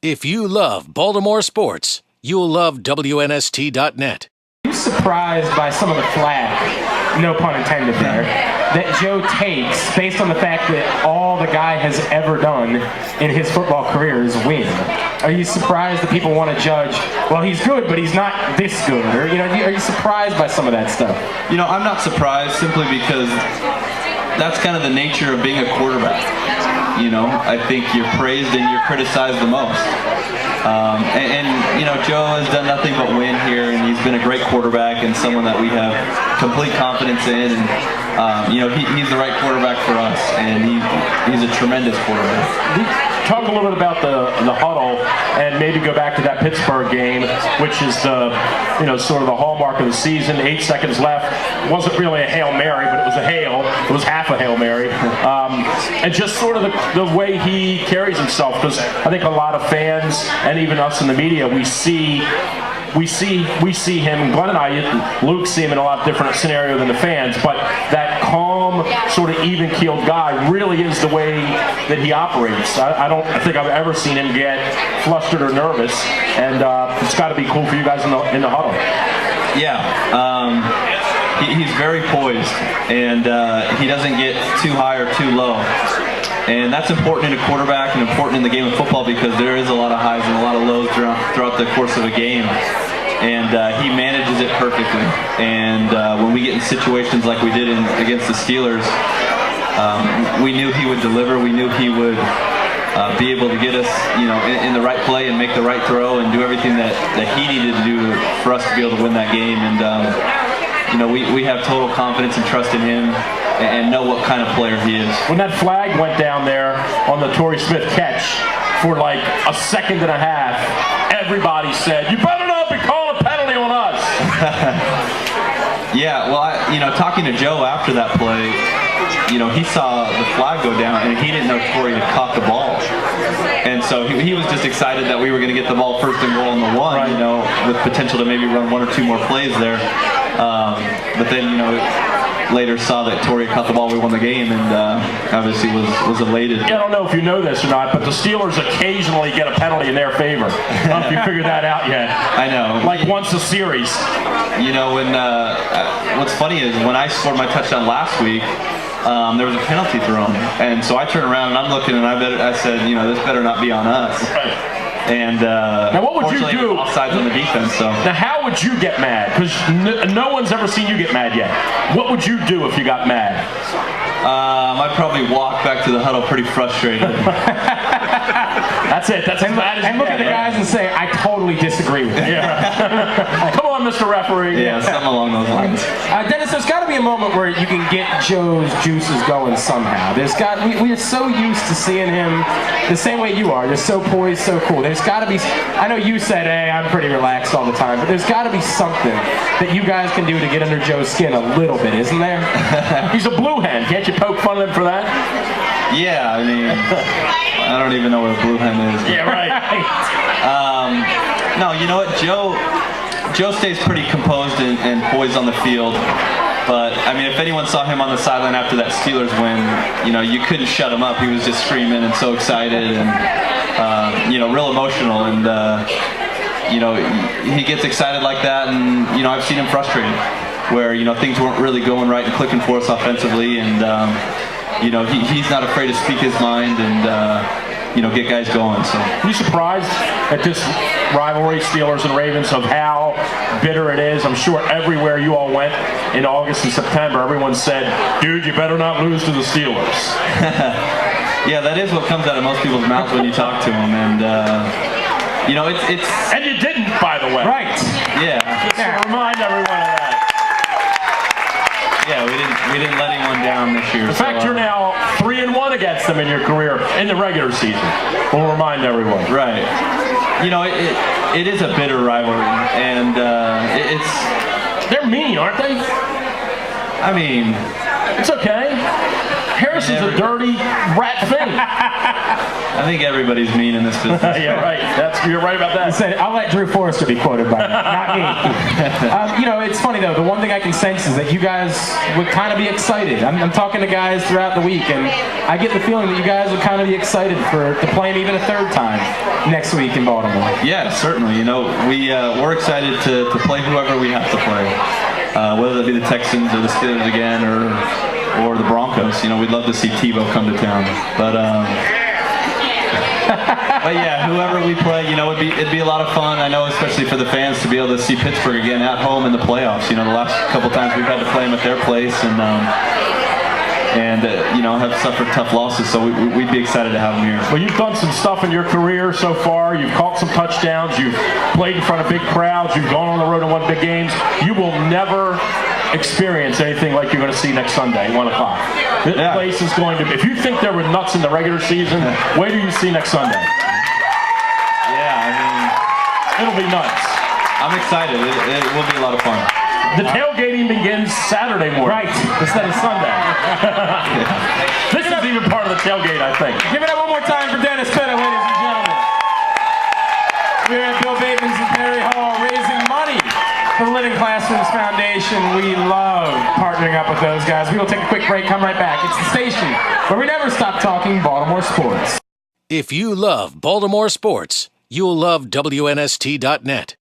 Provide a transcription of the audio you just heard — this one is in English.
If you love Baltimore sports, you'll love WNST.net. Are you surprised by some of the flack, no pun intended there, that Joe takes based on the fact that all the guy has ever done in his football career is win? Are you surprised that people want to judge, well, he's good, but he's not this good? Or, are you surprised by some of that stuff? I'm not surprised simply because that's kind of the nature of being a quarterback. I think you're praised and you're criticized the most. Joe has done nothing but win here, and he's been a great quarterback and someone that we have complete confidence in. And he's the right quarterback for us, and he's a tremendous quarterback. Talk a little bit about the huddle, and maybe go back to that Pittsburgh game, which is the sort of the hallmark of the season. 8 seconds left. It wasn't really a Hail Mary, but it was a hail. It was half a Hail Mary, and just sort of the way he carries himself, because I think a lot of fans and even us in the media, we see him, Glenn and I, Luke, see him in a lot different scenario than the fans, but that calm, sort of even-keeled guy really is the way that he operates. I don't think I've ever seen him get flustered or nervous, and it's got to be cool for you guys in the huddle. Yeah, he's very poised, and he doesn't get too high or too low. And that's important in a quarterback and important in the game of football, because there is a lot of highs and a lot of lows throughout the course of a game. And he manages it perfectly. And when we get in situations like we did against the Steelers, we knew he would deliver. We knew he would be able to get us, in the right play and make the right throw and do everything that he needed to do for us to be able to win that game. And we have total confidence and trust in him, and know what kind of player he is. When that flag went down there on the Torrey Smith catch for like a second and a half, everybody said, "You better not be calling a penalty on us." Yeah, well, talking to Joe after that play, he saw the flag go down, and he didn't know Torrey had caught the ball. And so he was just excited that we were going to get the ball first and goal on the one, right. With potential to maybe run 1 or 2 more plays there. But then, later saw that Torrey caught the ball, we won the game, and obviously was elated. I don't know if you know this or not, but the Steelers occasionally get a penalty in their favor. I don't know if you figured that out yet. I know. Like once a series. What's funny is when I scored my touchdown last week, there was a penalty thrown, and so I turned around and I'm looking, and I said, this better not be on us. Right. And now, what would you do? Offsides on the defense. So now, how would you get mad? Because no one's ever seen you get mad yet. What would you do if you got mad? I'd probably walk back to the huddle pretty frustrated. That's it. That's as bad as and look at the guys and say, "I totally disagree with you." Yeah. Come on, Mr. Referee. Yeah, something along those lines. Dennis, there's got to be a moment where you can get Joe's juices going somehow. We are so used to seeing him the same way you are. You're so poised, so cool. There's got to be. I know you said, "Hey, I'm pretty relaxed all the time," but there's got to be something that you guys can do to get under Joe's skin a little bit, isn't there? He's a blue hen. Can't you poke fun at him for that? Yeah, I don't even know what a blue hen is. Yeah, right. No, you know what? Joe stays pretty composed and poised on the field. But, if anyone saw him on the sideline after that Steelers win, you couldn't shut him up. He was just screaming and so excited and, real emotional. And, he gets excited like that. And, I've seen him frustrated where, things weren't really going right and clicking for us offensively. And, he's not afraid to speak his mind and, get guys going. So, are you surprised at this rivalry, Steelers and Ravens, of how bitter it is? I'm sure everywhere you all went in August and September, everyone said, "Dude, you better not lose to the Steelers." Yeah, that is what comes out of most people's mouths when you talk to them, and it's. And you didn't, by the way. Right. Yeah. Just to remind everyone of that. Yeah, we didn't let anyone down this year. In fact, you're now 3-1 against them in your career in the regular season. We'll remind everyone. Right. It is a bitter rivalry, and they're mean, aren't they? It's okay. Harrison's a dirty rat thing. I think everybody's mean in this business. Yeah, right. You're right about that. I'll let Drew Forrester be quoted by me, not me. It's funny though. The one thing I can sense is that you guys would kind of be excited. I'm talking to guys throughout the week, and I get the feeling that you guys would kind of be excited to play him even a third time next week in Baltimore. Yeah, certainly. We're excited to play whoever we have to play, whether it be the Texans or the Steelers again, or the Broncos. We'd love to see Tebow come to town, but yeah, whoever we play, it'd be a lot of fun. I know, especially for the fans, to be able to see Pittsburgh again at home in the playoffs. The last couple times we've had to play them at their place, and have suffered tough losses, so we'd be excited to have them here. Well, you've done some stuff in your career so far. You've caught some touchdowns. You've played in front of big crowds. You've gone on the road and won big games. You will never experience anything like you're going to see next Sunday, 1 o'clock. This place is going to be, if you think there were nuts in the regular season, wait till you see next Sunday. Yeah, it'll be nuts. I'm excited. It will be a lot of fun. The tailgating begins Saturday morning. Right, instead of Sunday. This is even part of the tailgate, I think. Give it up one more time for Dennis Pitta, ladies and gentlemen. We're at Bill Bateman's in Perry Hall raising money for the Living Classrooms Foundation. We love partnering up with those guys. We will take a quick break, come right back. It's the station where we never stop talking Baltimore sports. If you love Baltimore sports, you'll love WNST.net.